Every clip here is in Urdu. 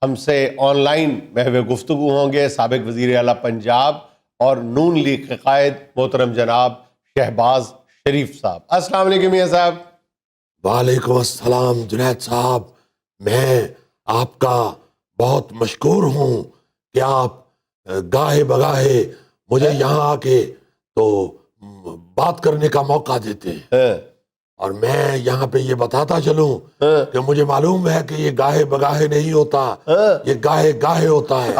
ہم سے آن لائن محو گفتگو ہوں گے سابق وزیر اعلیٰ پنجاب اور نون لیگ کے قائد محترم جناب شہباز شریف صاحب۔ السلام علیکم میاں صاحب۔ وعلیکم السلام جنید صاحب، میں آپ کا بہت مشکور ہوں کہ آپ گاہے بگاہے مجھے یہاں آ کے تو بات کرنے کا موقع دیتے ہیں، اور میں یہاں پہ یہ بتاتا چلوں کہ مجھے معلوم ہے کہ یہ گاہے بگاہے نہیں ہوتا، یہ گاہے گاہے ہوتا ہے،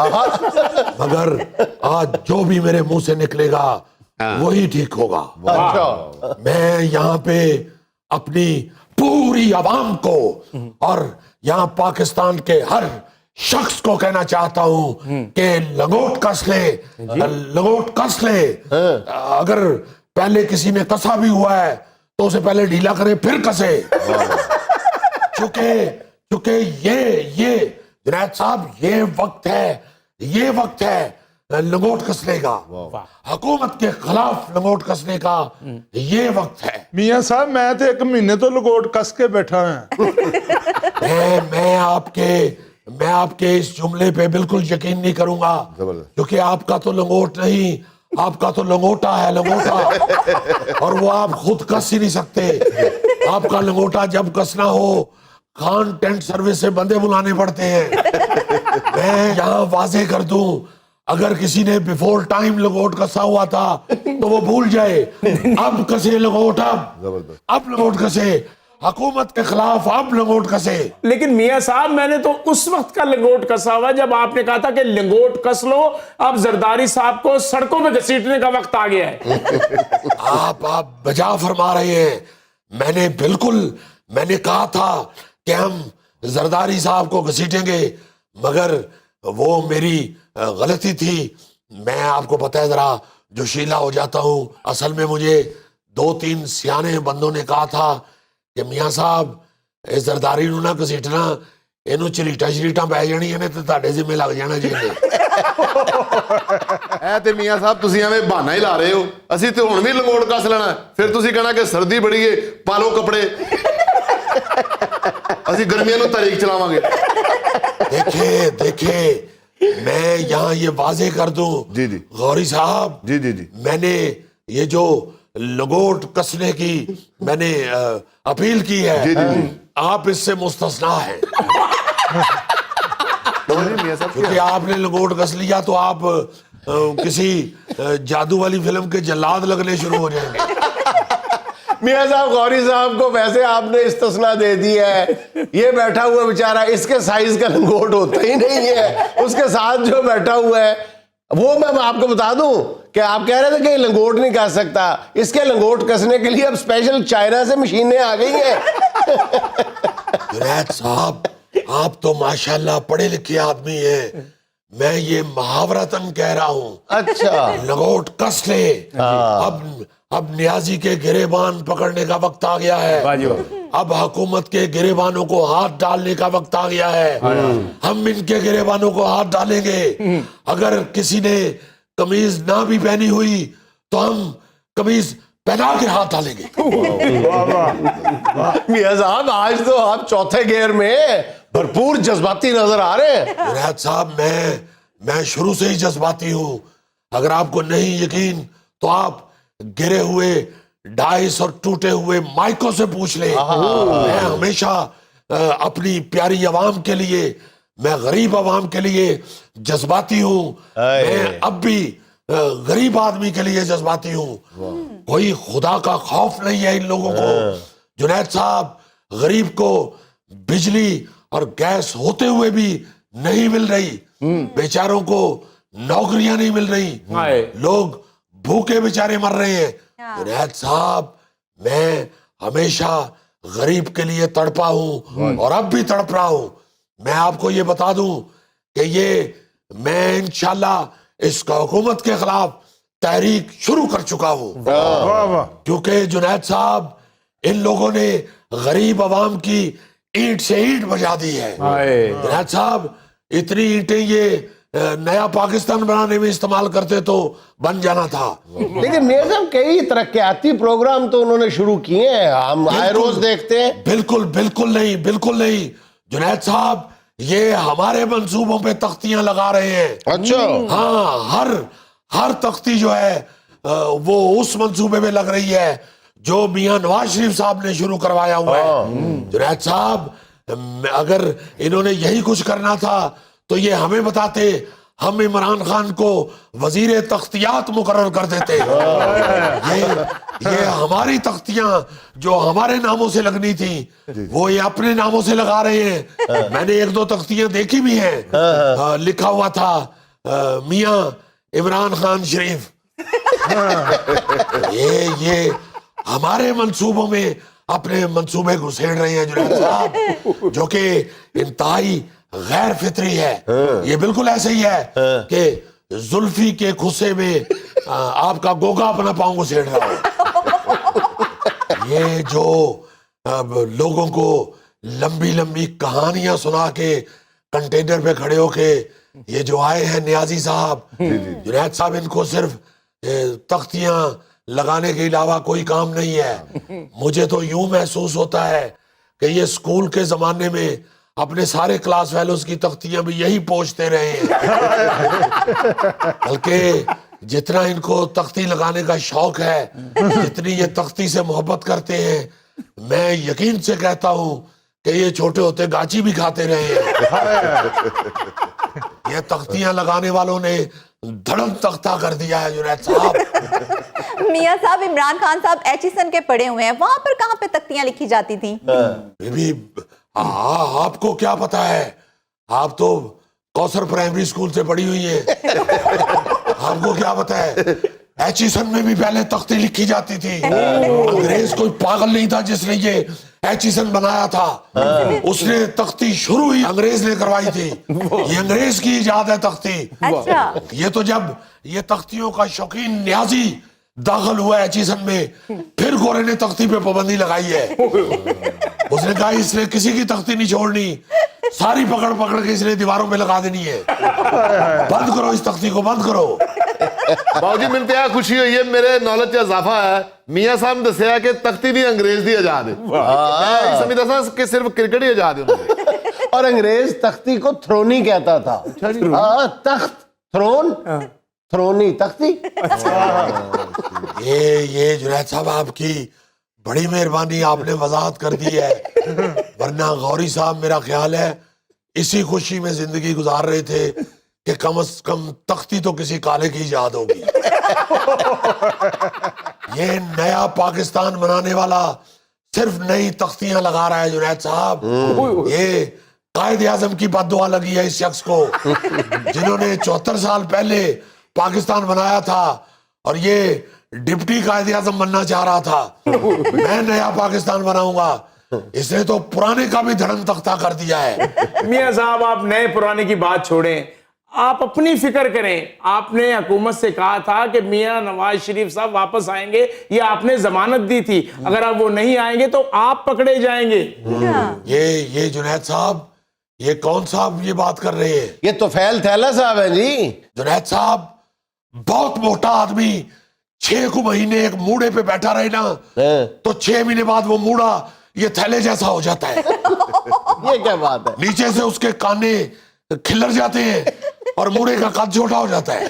مگر آج جو بھی میرے منہ سے نکلے گا وہی ٹھیک ہوگا۔ میں یہاں پہ اپنی پوری عوام کو اور یہاں پاکستان کے ہر شخص کو کہنا چاہتا ہوں کہ لنگوٹ کس لے، لنگوٹ کس لے۔ اگر پہلے کسی نے کسا بھی ہوا ہے تو اسے پہلے ڈھیلا کرے پھر کسے، چونکہ یہ جنید صاحب یہ وقت ہے لنگوٹ کسنے کا، حکومت کے خلاف لنگوٹ کسنے کا یہ وقت ہے۔ میاں صاحب میں تو 1 مہینے تو لنگوٹ کس کے بیٹھا ہوں۔ میں آپ کے اس جملے پہ بالکل یقین نہیں کروں گا، کیونکہ آپ کا تو لنگوٹ نہیں، آپ کا تو لنگوٹا ہے، لنگوٹا، اور وہ آپ خود کس ہی نہیں سکتے۔ آپ کا لنگوٹا جب کسنا ہو خان ٹینٹ سروس سے بندے بلانے پڑتے ہیں۔ میں یہاں واضح کر دوں، اگر کسی نے بیفور ٹائم لنگوٹ کسا ہوا تھا تو وہ بھول جائے، اب کسے لنگوٹ، اب لنگوٹ کسے، حکومت کے خلاف اب لنگوٹ کسے۔ لیکن میاں صاحب میں نے تو اس وقت کا لنگوٹ کسا ہوا جب آپ نے کہا تھا کہ لنگوٹ کس لو، اب زرداری صاحب کو سڑکوں میں گھسیٹنے کا وقت آ گیا ہے۔ آپ بجا فرما رہے ہیں، میں نے کہا تھا کہ ہم زرداری صاحب کو گھسیٹیں گے، مگر وہ میری غلطی تھی۔ میں آپ کو پتہ ہے ذرا جوشیلا ہو جاتا ہوں۔ اصل میں مجھے 2-3 سیانے بندوں نے کہا تھا کہ میاں صاحب اس زرداری نو نہ گھسیٹنا، اینو چلیٹا پی جانی نے تے تہاڈے ذمہ لگ جانا جی۔ اے تے میاں صاحب تسی ایویں بہانا ہی لا رہے ہو، اسی تے ہن بھی لنگوٹ کس لینا، پھر تسی کہنا کہ سردی بڑی ہے پالو کپڑے، اسی گرمیاں نو تاریخ چلاواں گے۔ دیکھیں میں یہاں یہ واضح کر دوں غوری صاحب، میں نے یہ جو لنگوٹ کسنے کی میں نے اپیل کی ہے، آپ اس سے مستثنا ہیں، کیونکہ آپ نے لنگوٹ کس لیا تو آپ کسی جادو والی فلم کے جلاد لگنے شروع ہو جائیں گے۔ میاں صاحب غوری صاحب کو ویسے آپ نے استثناء دے دی ہے، یہ بیٹھا ہوا بیچارہ اس کے سائز کا لنگوٹ ہوتا ہی نہیں ہے، اس کے ساتھ جو بیٹھا ہوا ہے وہ میں آپ کو بتا دوں کہ آپ کہہ رہے تھے کہ یہ لنگوٹ نہیں کس سکتا، اس کے لنگوٹ کسنے کے لیے اب اسپیشل چائنا سے مشینیں آ گئی ہیں۔ جنید صاحب آپ تو ماشاءاللہ پڑھے لکھے آدمی ہیں، میں یہ محاورتاً کہہ رہا ہوں۔ اچھا، لنگوٹ کس لے، اب نیازی کے گریبان پکڑنے کا وقت آ گیا ہے، اب حکومت کے گریبانوں کو ہاتھ ڈالنے کا وقت آ گیا ہے، ہم ان کے گریبانوں کو ہاتھ ڈالیں گے۔ اگر کسی نے قمیض نہ بھی پہنی ہوئی تو ہم قمیض پہنا کے ہاتھ ڈالیں گے۔ میاں صاحب آج تو آپ چوتھے گیئر میں بھرپور جذباتی نظر آ رہے ہیں۔ جنید صاحب میں شروع سے ہی جذباتی ہوں، اگر آپ کو نہیں یقین تو آپ گرے ہوئے ڈائس اور ٹوٹے ہوئے مائکوں سے پوچھ لیں۔ میں ہمیشہ اپنی پیاری عوام کے لیے، میں غریب عوام کے لیے جذباتی ہوں، میں اب بھی غریب آدمی کے لیے جذباتی ہوں۔ کوئی خدا کا خوف نہیں ہے ان لوگوں کو۔ جنید صاحب غریب کو بجلی اور گیس ہوتے ہوئے بھی نہیں مل رہی، بیچاروں کو نوکریاں نہیں مل رہی، لوگ بھوکے بیچارے مر رہے ہیں۔ جنید صاحب میں ہمیشہ غریب کے لیے تڑپا ہوں اور اب بھی تڑپ رہا ہوں۔ میں آپ کو یہ بتا دوں کہ میں انشاءاللہ اس کا حکومت کے خلاف تحریک شروع کر چکا ہوں، کیونکہ جنید صاحب ان لوگوں نے غریب عوام کی اینٹ سے اینٹ بجا دی ہے۔ جنید صاحب اتنی اینٹیں یہ نیا پاکستان بنانے میں استعمال کرتے تو بن جانا تھا۔ لیکن میاں صاحب کئی ترقیاتی پروگرام تو انہوں نے شروع کیے ہیں، ہم آئے روز دیکھتے ہیں۔ بالکل نہیں جنید صاحب، یہ ہمارے منصوبوں پہ تختیاں لگا رہے ہیں. اچھا ہاں ہر تختی جو ہے وہ اس منصوبے میں لگ رہی ہے جو میاں نواز شریف صاحب نے شروع کروایا ہوا ہے. جنید صاحب اگر انہوں نے یہی کچھ کرنا تھا تو یہ ہمیں بتاتے, ہم عمران خان کو وزیر تختیات مقرر کر دیتے. یہ ہماری تختیاں جو ہمارے ناموں سے لگنی تھی وہ یہ اپنے ناموں سے لگا رہے ہیں. میں نے 1-2 تختیاں دیکھی بھی ہیں, لکھا ہوا تھا میاں عمران خان شریف. یہ ہمارے منصوبوں میں اپنے منصوبے گھسیڑ رہے ہیں جنید صاحب, جو کہ انتہائی غیر فطری ہے. یہ بالکل ایسے ہی ہے کہ زلفی کے کھسے میں آپ کا گوگا اپنا پاؤں گھسیڑ رہا ہو. یہ جو لوگوں کو لمبی لمبی کہانیاں سنا کے کنٹینر پہ کھڑے ہو کے یہ جو آئے ہیں نیازی صاحب, جنید صاحب ان کو صرف تختیاں لگانے کے علاوہ کوئی کام نہیں ہے. مجھے تو یوں محسوس ہوتا ہے کہ یہ اسکول کے زمانے میں اپنے سارے کلاس فیلوز کی تختیاں بھی یہی پوچھتے رہے ہیں. بلکہ جتنا ان کو تختی لگانے کا شوق ہے, جتنی یہ تختی سے محبت کرتے ہیں, میں یقین سے کہتا ہوں کہ یہ چھوٹے ہوتے گاچی بھی کھاتے رہے ہیں. یہ تختیاں لگانے والوں نے دھڑم تختہ کر دیا ہے جنید صاحب. میاں صاحب عمران خان صاحب ایچیسن کے پڑھے ہوئے ہیں, وہاں پر کہاں پہ تختیاں لکھی جاتی تھیں؟ آپ کو کیا پتا ہے, آپ تو کوثر پرائمری اسکول سے پڑھی ہوئی ہیں. آپ کو کیا پتا ہے ایچیسن میں بھی پہلے تختی لکھی جاتی تھی. انگریز کوئی پاگل نہیں تھا جس نے یہ ایچیسن بنایا تھا. اس نے تختی شروع ہی انگریز نے کروائی تھی. یہ انگریز کی ایجاد ہے تختی. اچھا, یہ تو جب یہ تختیوں کا شوقین نیازی داخل ہوا ایچیسن میں, پھر گورے نے تختی پہ پابندی لگائی ہے. اس نے کہا اس نے کسی کی تختی نہیں چھوڑنی, ساری پکڑ پکڑ کے اس نے دیواروں پہ لگا دینی ہے. بند کرو اس تختی کو, بند کرو. باؤ جی ملتے ہیں, خوشی ہوئی ہے, میرے نالج کا اضافہ ہے. میاں صاحب نے دسیا کہ تختی نہیں انگریز دی آزاد ہے. میں سمجھتا تھا کہ صرف کرکٹ ہی آزاد ہے. اور انگریز تختی کو تھرونی کہتا تھا. تخت تھرون, تھرونی تختی. یہ جنید صاحب آپ کی بڑی مہربانی, آپ نے وضاحت کر دی ہے. ورنہ غوری صاحب میرا خیال ہے اسی خوشی میں زندگی گزار رہے تھے کہ کم از کم تختی تو کسی کالے کی ایجاد ہوگی. یہ نیا پاکستان بنانے والا صرف نئی تختیاں لگا رہا ہے جنید صاحب. یہ قائد اعظم کی بد دعا لگی ہے اس شخص کو, جنہوں نے 74 سال پہلے پاکستان بنایا تھا اور یہ ڈپٹی قائد اعظم بننا چاہ رہا تھا. میں نیا پاکستان بناؤں گا, اس نے تو پرانے کا بھی دھڑم تختہ کر دیا ہے. میاں صاحب آپ نئے پرانے کی بات چھوڑیں, آپ اپنی فکر کریں. آپ نے حکومت سے کہا تھا کہ میاں نواز شریف صاحب واپس آئیں گے, یہ آپ نے ضمانت دی تھی. اگر آپ وہ نہیں آئیں گے تو آپ پکڑے جائیں گے. یہ جنید صاحب, یہ کون صاحب یہ بات کر رہے ہیں؟ یہ تو فیل تھیلا صاحب ہیں جی. جنید صاحب بہت موٹا آدمی 6 مہینے ایک موڑے پہ بیٹھا رہے نا تو 6 مہینے بعد وہ موڑا یہ تھیلے جیسا ہو جاتا ہے. یہ کیا بات ہے؟ نیچے سے اس کے کانے کھلر جاتے ہیں اور موڑے کا قد چھوٹا ہو جاتا ہے.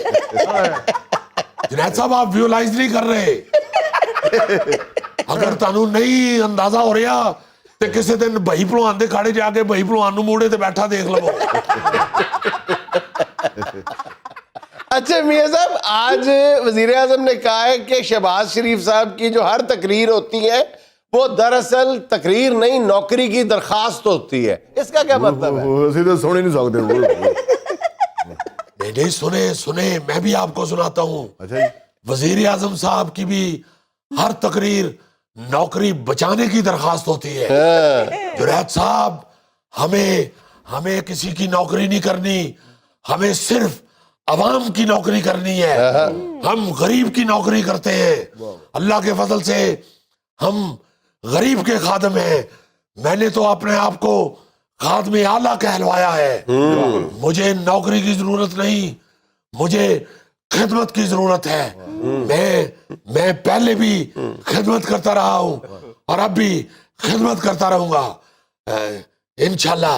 جنید صاحب آپ ویولائز نہیں کر رہے. اگر تانوں نہیں اندازہ ہو رہا تو کسی دن بہی پلوان دے کھاڑے جا کے بہی پلوان نو موڑے تے بیٹھا دیکھ لو. اچھا میاں صاحب, آج وزیر اعظم نے کہا ہے کہ شہباز شریف صاحب کی جو ہر تقریر ہوتی ہے وہ دراصل تقریر نہیں, نوکری کی درخواست ہوتی ہے. اس کا کیا مطلب ہے؟ اسی تو سن ہی نہیں سکتے. نہیں سنے, میں بھی آپ کو سناتا ہوں. وزیر اعظم صاحب کی بھی ہر تقریر نوکری بچانے کی درخواست ہوتی ہے. جنید صاحب ہمیں کسی کی نوکری نہیں کرنی, ہمیں صرف عوام کی نوکری کرنی ہے. ہم غریب کی نوکری کرتے ہیں. اللہ کے فضل سے ہم غریب کے خادم ہیں. میں نے تو اپنے آپ کو خادم اعلیٰ کہلوایا ہے. مجھے نوکری کی ضرورت نہیں, مجھے خدمت کی ضرورت ہے. میں پہلے بھی خدمت کرتا رہا ہوں اور اب بھی خدمت کرتا رہوں گا انشاءاللہ.